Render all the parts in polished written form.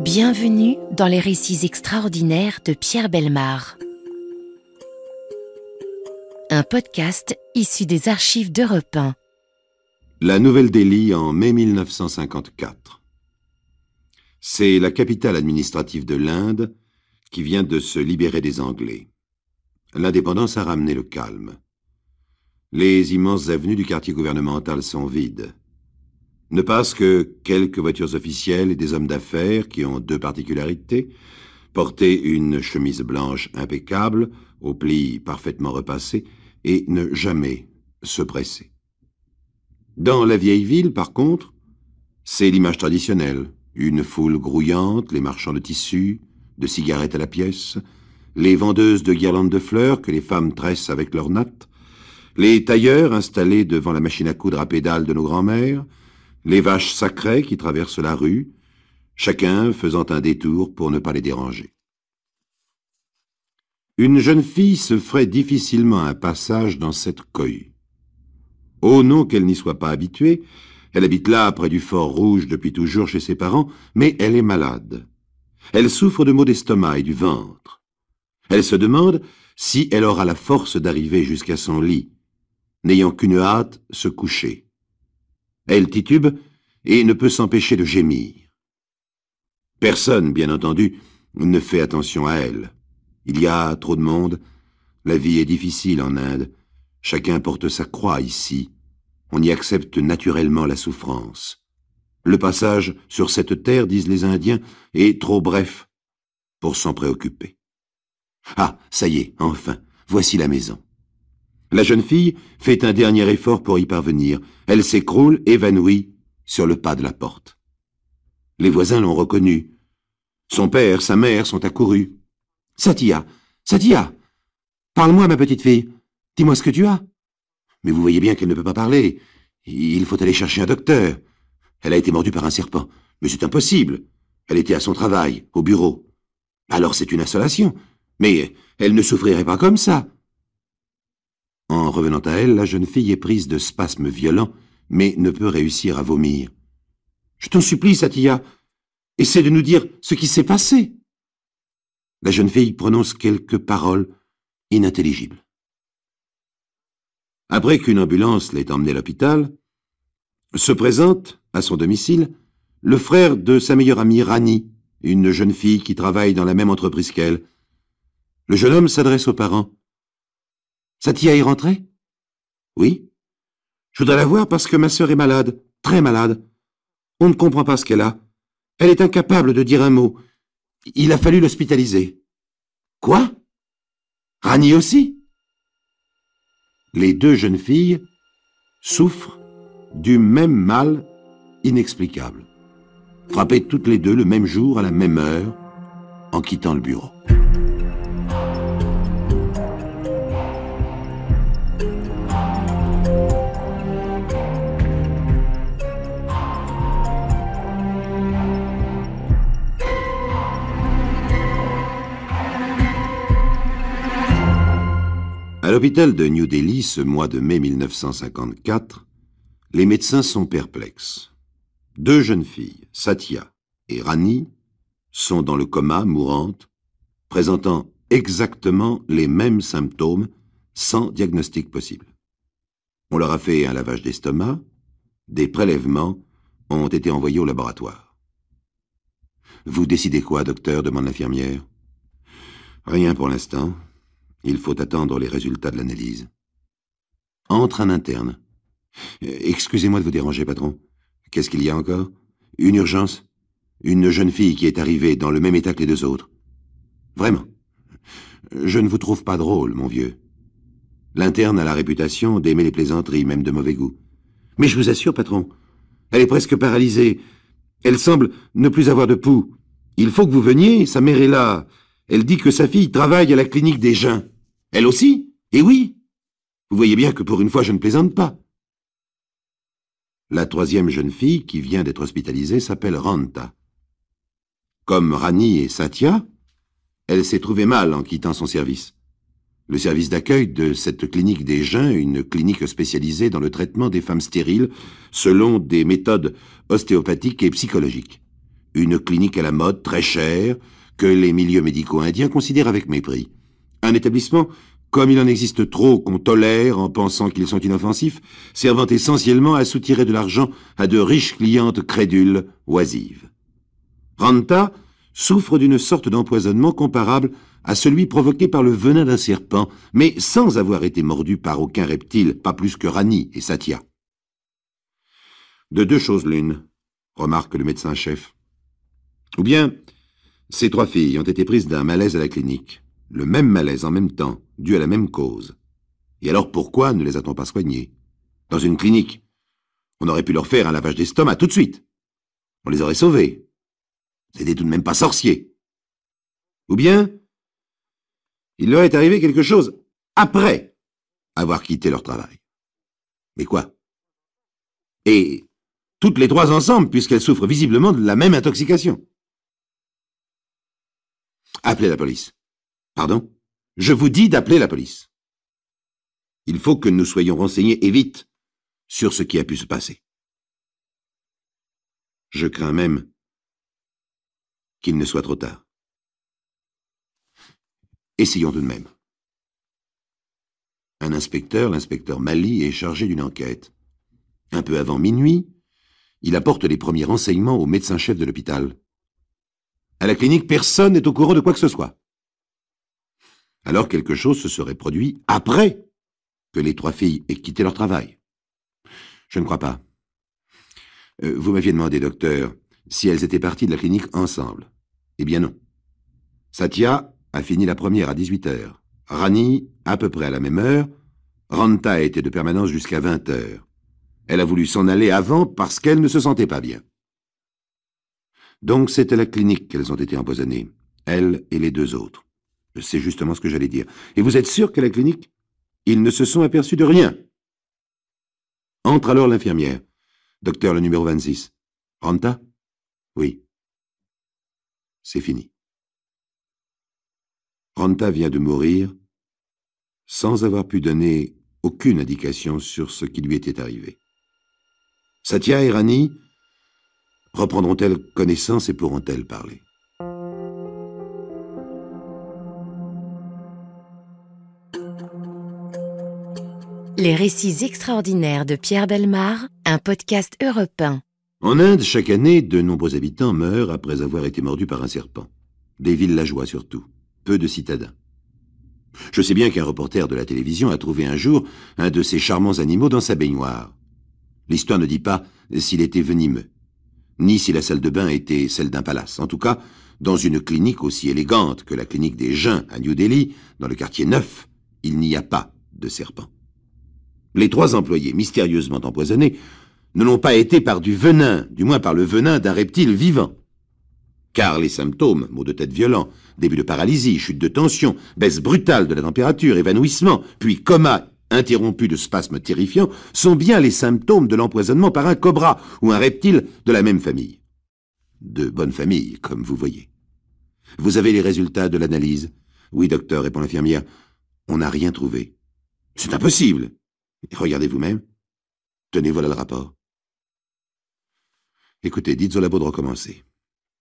Bienvenue dans les récits extraordinaires de Pierre Bellemare. Un podcast issu des archives d'Europe 1. La Nouvelle-Delhi en mai 1954. C'est la capitale administrative de l'Inde qui vient de se libérer des Anglais. L'indépendance a ramené le calme. Les immenses avenues du quartier gouvernemental sont vides. Ne passent que quelques voitures officielles et des hommes d'affaires qui ont deux particularités: porter une chemise blanche impeccable, aux plis parfaitement repassés, et ne jamais se presser. Dans la vieille ville, par contre, c'est l'image traditionnelle. Une foule grouillante, les marchands de tissus, de cigarettes à la pièce, les vendeuses de guirlandes de fleurs que les femmes tressent avec leurs nattes, les tailleurs installés devant la machine à coudre à pédales de nos grands-mères, les vaches sacrées qui traversent la rue, chacun faisant un détour pour ne pas les déranger. Une jeune fille se ferait difficilement un passage dans cette cohue. Oh non qu'elle n'y soit pas habituée, elle habite là, près du Fort Rouge, depuis toujours chez ses parents, mais elle est malade. Elle souffre de maux d'estomac et du ventre. Elle se demande si elle aura la force d'arriver jusqu'à son lit, n'ayant qu'une hâte, se coucher. Elle titube et ne peut s'empêcher de gémir. Personne, bien entendu, ne fait attention à elle. Il y a trop de monde, la vie est difficile en Inde, chacun porte sa croix ici, on y accepte naturellement la souffrance. Le passage sur cette terre, disent les Indiens, est trop bref pour s'en préoccuper. Ah, ça y est, enfin, voici la maison. La jeune fille fait un dernier effort pour y parvenir. Elle s'écroule, évanouie, sur le pas de la porte. Les voisins l'ont reconnue. Son père, sa mère sont accourus. « Satya, Satya, parle-moi, ma petite fille. Dis-moi ce que tu as. » Mais vous voyez bien qu'elle ne peut pas parler. Il faut aller chercher un docteur. Elle a été mordue par un serpent. Mais c'est impossible. Elle était à son travail, au bureau. Alors c'est une insolation. Mais elle ne souffrirait pas comme ça. En revenant à elle, la jeune fille est prise de spasmes violents, mais ne peut réussir à vomir. « Je t'en supplie, Satya, essaie de nous dire ce qui s'est passé. » La jeune fille prononce quelques paroles inintelligibles. Après qu'une ambulance l'ait emmenée à l'hôpital, se présente, à son domicile, le frère de sa meilleure amie Rani, une jeune fille qui travaille dans la même entreprise qu'elle. Le jeune homme s'adresse aux parents. « Satya est rentrée ? »« Oui. Je voudrais la voir parce que ma sœur est malade, très malade. On ne comprend pas ce qu'elle a. Elle est incapable de dire un mot. Il a fallu l'hospitaliser. »« Quoi ? Rani aussi ?» Les deux jeunes filles souffrent du même mal inexplicable, frappées toutes les deux le même jour à la même heure en quittant le bureau. À l'hôpital de New Delhi, ce mois de mai 1954, les médecins sont perplexes. Deux jeunes filles, Satya et Rani, sont dans le coma, mourantes, présentant exactement les mêmes symptômes, sans diagnostic possible. On leur a fait un lavage d'estomac, des prélèvements ont été envoyés au laboratoire. « Vous décidez quoi, docteur ?» demande l'infirmière. « Rien pour l'instant. Il faut attendre les résultats de l'analyse. » Entre un interne. « Excusez-moi de vous déranger, patron. Qu'est-ce qu'il y a encore ? Une urgence ? Une jeune fille qui est arrivée dans le même état que les deux autres. Vraiment. Je ne vous trouve pas drôle, mon vieux. » L'interne a la réputation d'aimer les plaisanteries, même de mauvais goût. « Mais je vous assure, patron, elle est presque paralysée. Elle semble ne plus avoir de pouls. Il faut que vous veniez, sa mère est là. Elle dit que sa fille travaille à la clinique des Jains. Elle aussi ? Et oui. Vous voyez bien que pour une fois, je ne plaisante pas. » La troisième jeune fille, qui vient d'être hospitalisée, s'appelle Ranta. Comme Rani et Satya, elle s'est trouvée mal en quittant son service. Le service d'accueil de cette clinique des Jains, une clinique spécialisée dans le traitement des femmes stériles selon des méthodes ostéopathiques et psychologiques. Une clinique à la mode, très chère, que les milieux médicaux indiens considèrent avec mépris. Un établissement, comme il en existe trop qu'on tolère en pensant qu'ils sont inoffensifs, servant essentiellement à soutirer de l'argent à de riches clientes crédules, oisives. Ranta souffre d'une sorte d'empoisonnement comparable à celui provoqué par le venin d'un serpent, mais sans avoir été mordu par aucun reptile, pas plus que Rani et Satya. De deux choses l'une, remarque le médecin-chef. Ou bien, ces trois filles ont été prises d'un malaise à la clinique, le même malaise en même temps, dû à la même cause. Et alors pourquoi ne les a-t-on pas soignées? Dans une clinique, on aurait pu leur faire un lavage d'estomac tout de suite. On les aurait sauvées. C'était tout de même pas sorcier. Ou bien, il leur est arrivé quelque chose après avoir quitté leur travail. Mais quoi? Et toutes les trois ensemble, puisqu'elles souffrent visiblement de la même intoxication. Appelez la police. Pardon? Je vous dis d'appeler la police. Il faut que nous soyons renseignés, et vite, sur ce qui a pu se passer. Je crains même qu'il ne soit trop tard. Essayons tout de même. Un inspecteur, l'inspecteur Mali, est chargé d'une enquête. Un peu avant minuit, il apporte les premiers renseignements au médecin-chef de l'hôpital. À la clinique, personne n'est au courant de quoi que ce soit. Alors quelque chose se serait produit après que les trois filles aient quitté leur travail. Je ne crois pas. Vous m'aviez demandé, docteur, si elles étaient parties de la clinique ensemble. Eh bien non. Satya a fini la première à 18h. Rani, à peu près à la même heure. Ranta a été de permanence jusqu'à 20h. Elle a voulu s'en aller avant parce qu'elle ne se sentait pas bien. Donc c'est à la clinique qu'elles ont été empoisonnées, elle et les deux autres. C'est justement ce que j'allais dire. Et vous êtes sûr qu'à la clinique, ils ne se sont aperçus de rien? Entre alors l'infirmière. Docteur, le numéro 26. Ranta? Oui. C'est fini. Ranta vient de mourir sans avoir pu donner aucune indication sur ce qui lui était arrivé. Satya et Rani reprendront-elles connaissance et pourront-elles parler? Les récits extraordinaires de Pierre Bellemare, un podcast Europe 1. En Inde, chaque année, de nombreux habitants meurent après avoir été mordus par un serpent. Des villageois surtout, peu de citadins. Je sais bien qu'un reporter de la télévision a trouvé un jour un de ces charmants animaux dans sa baignoire. L'histoire ne dit pas s'il était venimeux, ni si la salle de bain était celle d'un palace. En tout cas, dans une clinique aussi élégante que la clinique des Jains à New Delhi, dans le quartier 9, il n'y a pas de serpent. Les trois employés mystérieusement empoisonnés ne l'ont pas été par du venin, du moins par le venin d'un reptile vivant. Car les symptômes, maux de tête violents, début de paralysie, chute de tension, baisse brutale de la température, évanouissement, puis coma interrompu de spasmes terrifiants, sont bien les symptômes de l'empoisonnement par un cobra ou un reptile de la même famille. De bonne famille, comme vous voyez. Vous avez les résultats de l'analyse? Oui, docteur, répond l'infirmière. On n'a rien trouvé. C'est impossible. Regardez vous-même. Tenez, voilà le rapport. Écoutez, dites au labo de recommencer.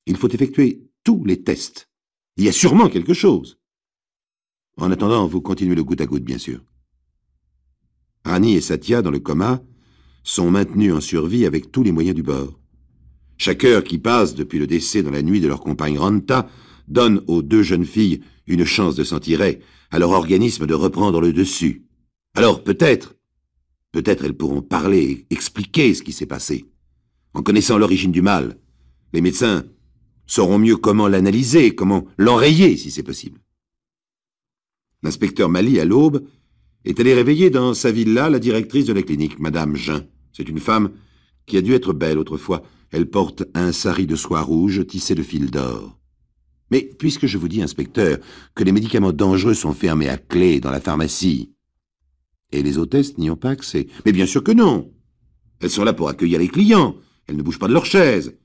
Il faut effectuer tous les tests. Il y a sûrement quelque chose. En attendant, vous continuez le goutte à goutte, bien sûr. Rani et Satya, dans le coma, sont maintenus en survie avec tous les moyens du bord. Chaque heure qui passe depuis le décès dans la nuit de leur compagne Ranta donne aux deux jeunes filles une chance de s'en tirer, à leur organisme de reprendre le dessus. Alors peut-être elles pourront parler et expliquer ce qui s'est passé. En connaissant l'origine du mal, les médecins sauront mieux comment l'analyser, comment l'enrayer si c'est possible. L'inspecteur Mali, à l'aube, est allé réveiller dans sa villa la directrice de la clinique, Madame Jain. C'est une femme qui a dû être belle autrefois. Elle porte un sari de soie rouge tissé de fil d'or. Mais puisque je vous dis, inspecteur, que les médicaments dangereux sont fermés à clé dans la pharmacie, et les hôtesses n'y ont pas accès. Mais bien sûr que non. Elles sont là pour accueillir les clients. Elles ne bougent pas de leur chaise.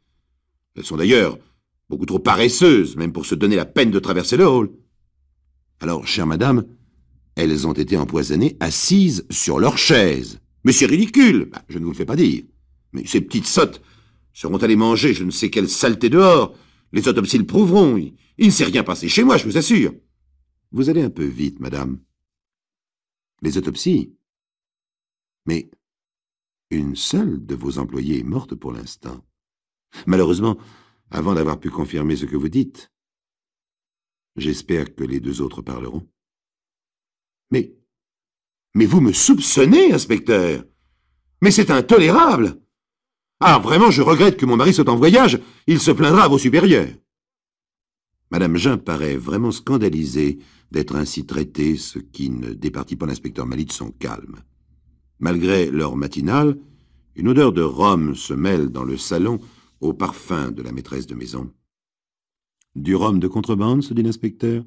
Elles sont d'ailleurs beaucoup trop paresseuses, même pour se donner la peine de traverser le hall. Alors, chère madame, elles ont été empoisonnées assises sur leur chaise. Mais c'est ridicule. Je ne vous le fais pas dire. Mais ces petites sottes seront allés manger je ne sais quelle saleté dehors. Les autopsies le prouveront. Il ne s'est rien passé chez moi, je vous assure. Vous allez un peu vite, madame. Les autopsies? Mais une seule de vos employés est morte pour l'instant. Malheureusement, avant d'avoir pu confirmer ce que vous dites, j'espère que les 2 autres parleront. Mais vous me soupçonnez, inspecteur? Mais c'est intolérable! Ah, vraiment, je regrette que mon mari soit en voyage. Il se plaindra à vos supérieurs. Madame Jean paraît vraiment scandalisée d'être ainsi traitée, ce qui ne départit pas l'inspecteur Mali de son calme. Malgré l'heure matinale, une odeur de rhum se mêle dans le salon au parfum de la maîtresse de maison. Du rhum de contrebande, se dit l'inspecteur.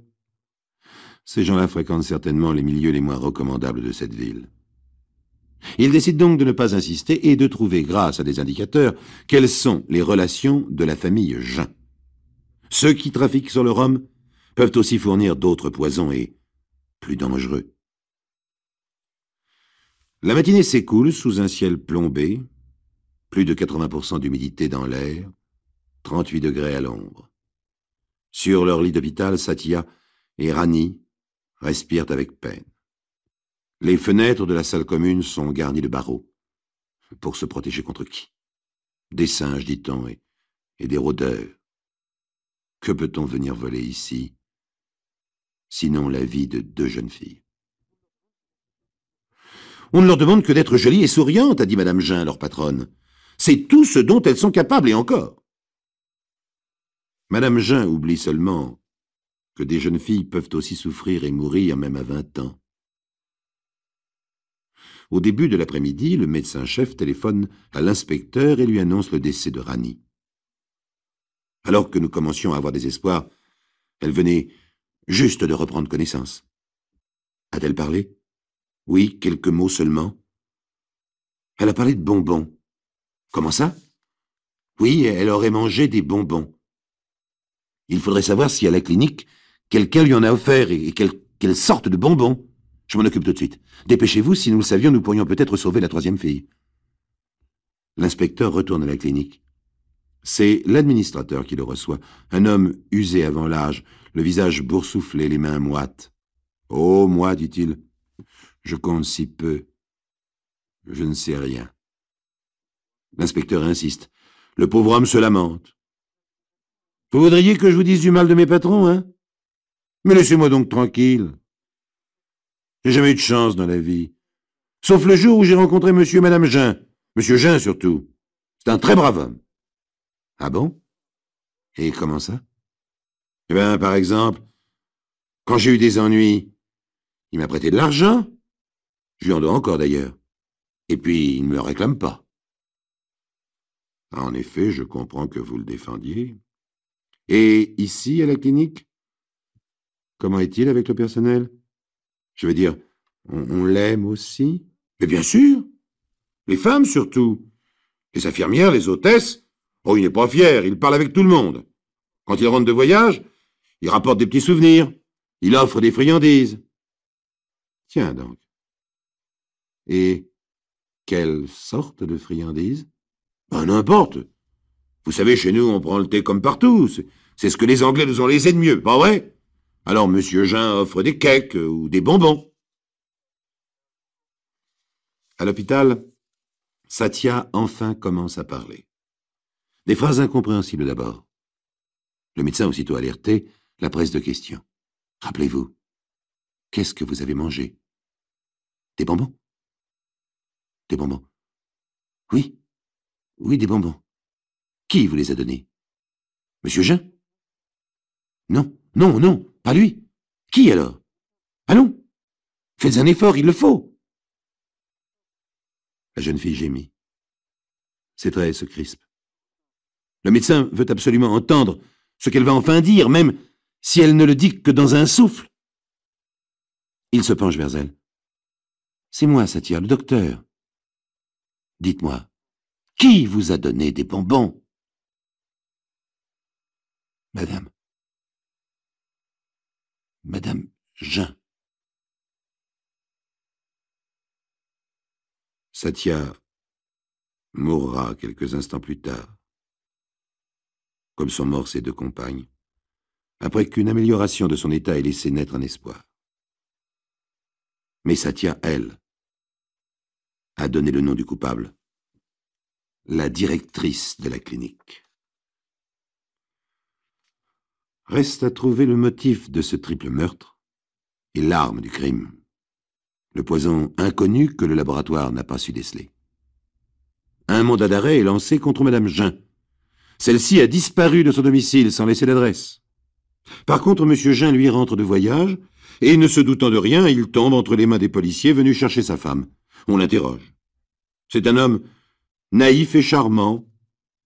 Ces gens-là fréquentent certainement les milieux les moins recommandables de cette ville. Il décide donc de ne pas insister et de trouver, grâce à des indicateurs, quelles sont les relations de la famille Jean. Ceux qui trafiquent sur le rhum peuvent aussi fournir d'autres poisons et plus dangereux. La matinée s'écoule sous un ciel plombé, plus de 80% d'humidité dans l'air, 38 degrés à l'ombre. Sur leur lit d'hôpital, Satya et Rani respirent avec peine. Les fenêtres de la salle commune sont garnies de barreaux. Pour se protéger contre qui? Des singes, dit-on, et des rôdeurs. Que peut-on venir voler ici, sinon la vie de 2 jeunes filles? On ne leur demande que d'être jolies et souriantes, a dit Madame Jean, leur patronne. C'est tout ce dont elles sont capables, et encore. Madame Jean oublie seulement que des jeunes filles peuvent aussi souffrir et mourir même à 20 ans. Au début de l'après-midi, le médecin-chef téléphone à l'inspecteur et lui annonce le décès de Rani. Alors que nous commencions à avoir des espoirs, elle venait juste de reprendre connaissance. A-t-elle parlé? Oui, quelques mots seulement. Elle a parlé de bonbons. Comment ça? Oui, elle aurait mangé des bonbons. Il faudrait savoir si à la clinique, quelqu'un lui en a offert et quelle sorte de bonbons. Je m'en occupe tout de suite. Dépêchez-vous, si nous le savions, nous pourrions peut-être sauver la 3e fille. L'inspecteur retourne à la clinique. C'est l'administrateur qui le reçoit, un homme usé avant l'âge, le visage boursouflé, les mains moites. « Oh, moi, dit-il, je compte si peu. Je ne sais rien. » L'inspecteur insiste. Le pauvre homme se lamente. « Vous voudriez que je vous dise du mal de mes patrons, hein? Mais laissez-moi donc tranquille. J'ai jamais eu de chance dans la vie. Sauf le jour où j'ai rencontré monsieur et madame Jean. Monsieur Jean, surtout. C'est un très brave homme. » Ah bon? Et comment ça? Eh bien, par exemple, quand j'ai eu des ennuis, il m'a prêté de l'argent. Je lui en dois encore, d'ailleurs. Et puis, il ne me le réclame pas. En effet, je comprends que vous le défendiez. Et ici, à la clinique? Comment est-il avec le personnel? Je veux dire, on l'aime aussi? Mais bien sûr! Les femmes, surtout. Les infirmières, les hôtesses. Oh, il n'est pas fier, il parle avec tout le monde. Quand il rentre de voyage, il rapporte des petits souvenirs. Il offre des friandises. Tiens donc. Et quelle sorte de friandises? Ben, n'importe. Vous savez, chez nous, on prend le thé comme partout. C'est ce que les Anglais nous ont laissé de mieux, pas vrai? Alors, monsieur Jean offre des cakes ou des bonbons. À l'hôpital, Satya enfin commence à parler. Des phrases incompréhensibles d'abord. Le médecin, aussitôt alerté, la presse de questions. Rappelez-vous, qu'est-ce que vous avez mangé? Des bonbons? Des bonbons. Oui, oui, des bonbons. Qui vous les a donnés? Monsieur Jean? Non, non, non, pas lui. Qui alors? Allons, faites un effort, il le faut. La jeune fille gémit. Ses traits se crispent. Le médecin veut absolument entendre ce qu'elle va enfin dire, même si elle ne le dit que dans un souffle. Il se penche vers elle. C'est moi, Satya, le docteur. Dites-moi, qui vous a donné des bonbons? Madame. Madame Jean. Satya mourra quelques instants plus tard. comme sont morts ses 2 compagnes, après qu'une amélioration de son état ait laissé naître un espoir. Mais ça tient, elle, à donner le nom du coupable. La directrice de la clinique. Reste à trouver le motif de ce triple meurtre et l'arme du crime. Le poison inconnu que le laboratoire n'a pas su déceler. Un mandat d'arrêt est lancé contre Madame Jean. Celle-ci a disparu de son domicile sans laisser d'adresse. Par contre, Monsieur Jean, lui, rentre de voyage, et ne se doutant de rien, il tombe entre les mains des policiers venus chercher sa femme. On l'interroge. C'est un homme naïf et charmant.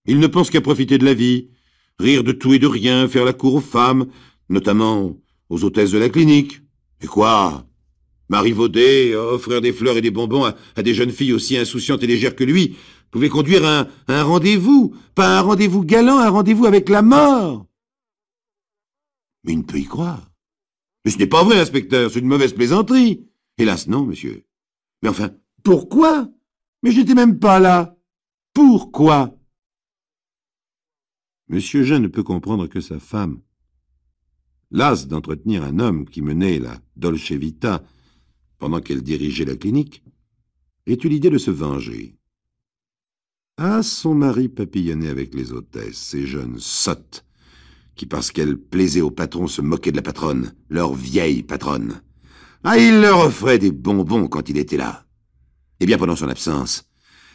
Il ne pense qu'à profiter de la vie, rire de tout et de rien, faire la cour aux femmes, notamment aux hôtesses de la clinique. Et quoi? Marivauder, offrir des fleurs et des bonbons à des jeunes filles aussi insouciantes et légères que lui, pouvait conduire à un rendez-vous, pas un rendez-vous galant, un rendez-vous avec la mort. Mais il ne peut y croire. Mais ce n'est pas vrai, inspecteur, c'est une mauvaise plaisanterie. Hélas, non, monsieur. Mais enfin, pourquoi? Mais je n'étais même pas là. Pourquoi? Monsieur Jean ne peut comprendre que sa femme, lasse d'entretenir un homme qui menait la Dolce Vita pendant qu'elle dirigeait la clinique, ait eu l'idée de se venger. Ah, son mari papillonnait avec les hôtesses, ces jeunes sottes, qui, parce qu'elles plaisaient au patron, se moquaient de la patronne, leur vieille patronne. Ah, il leur offrait des bonbons quand il était là. Eh bien, pendant son absence,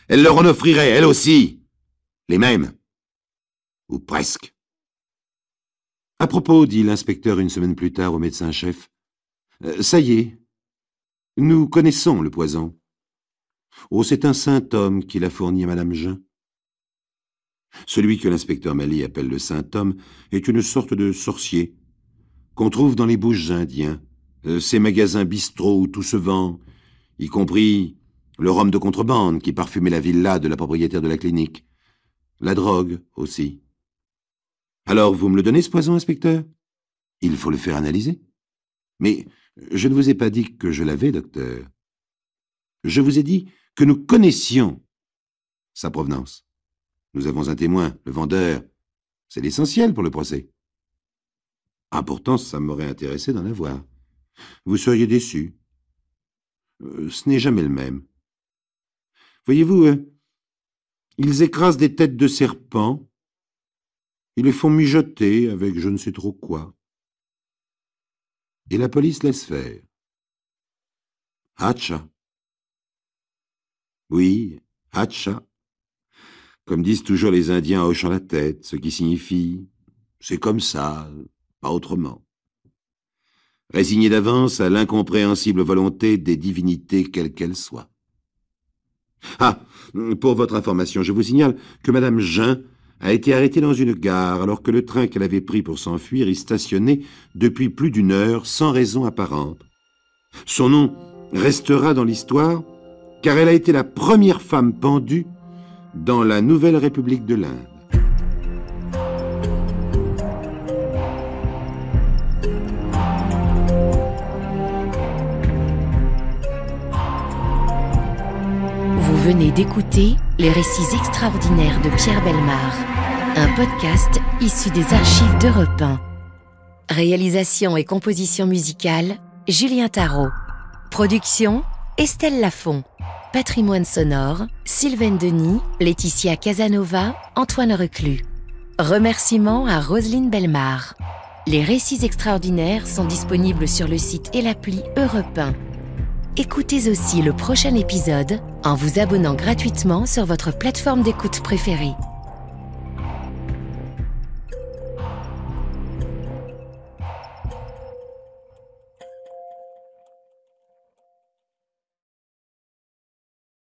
elle leur en offrirait, elle aussi, les mêmes. Ou presque. À propos, dit l'inspecteur une semaine plus tard au médecin-chef, ça y est, nous connaissons le poison. Oh, c'est un saint homme qui l'a fourni à Madame Jean. Celui que l'inspecteur Mali appelle le saint homme est une sorte de sorcier qu'on trouve dans les bouges indiens, ces magasins bistrots où tout se vend, y compris le rhum de contrebande qui parfumait la villa de la propriétaire de la clinique. La drogue aussi. Alors, vous me le donnez, ce poison, inspecteur? Il faut le faire analyser. Mais je ne vous ai pas dit que je l'avais, docteur. Je vous ai dit que nous connaissions sa provenance. Nous avons un témoin, le vendeur. C'est l'essentiel pour le procès. Ah, pourtant, ça m'aurait intéressé d'en avoir. Vous seriez déçu. Ce n'est jamais le même. Voyez-vous, ils écrasent des têtes de serpents, ils les font mijoter avec je ne sais trop quoi. Et la police laisse faire. Hatcha. Oui, hatcha. Comme disent toujours les Indiens en hochant la tête, ce qui signifie « c'est comme ça, pas autrement ». Résigné d'avance à l'incompréhensible volonté des divinités quelles qu'elles soient. Ah, pour votre information, je vous signale que Madame Jean a été arrêtée dans une gare alors que le train qu'elle avait pris pour s'enfuir y stationnait depuis plus d'1 heure sans raison apparente. Son nom restera dans l'histoire car elle a été la première femme pendue dans la Nouvelle République de l'Inde. Vous venez d'écouter Les récits extraordinaires de Pierre Bellemare, un podcast issu des archives d'Europe 1. Réalisation et composition musicale, Julien Tarot. Production, Estelle Lafont. Patrimoine sonore, Sylvaine Denis, Laetitia Casanova, Antoine Reclus. Remerciements à Roselyne Bellemare. Les récits extraordinaires sont disponibles sur le site et l'appli Europe 1. Écoutez aussi le prochain épisode en vous abonnant gratuitement sur votre plateforme d'écoute préférée.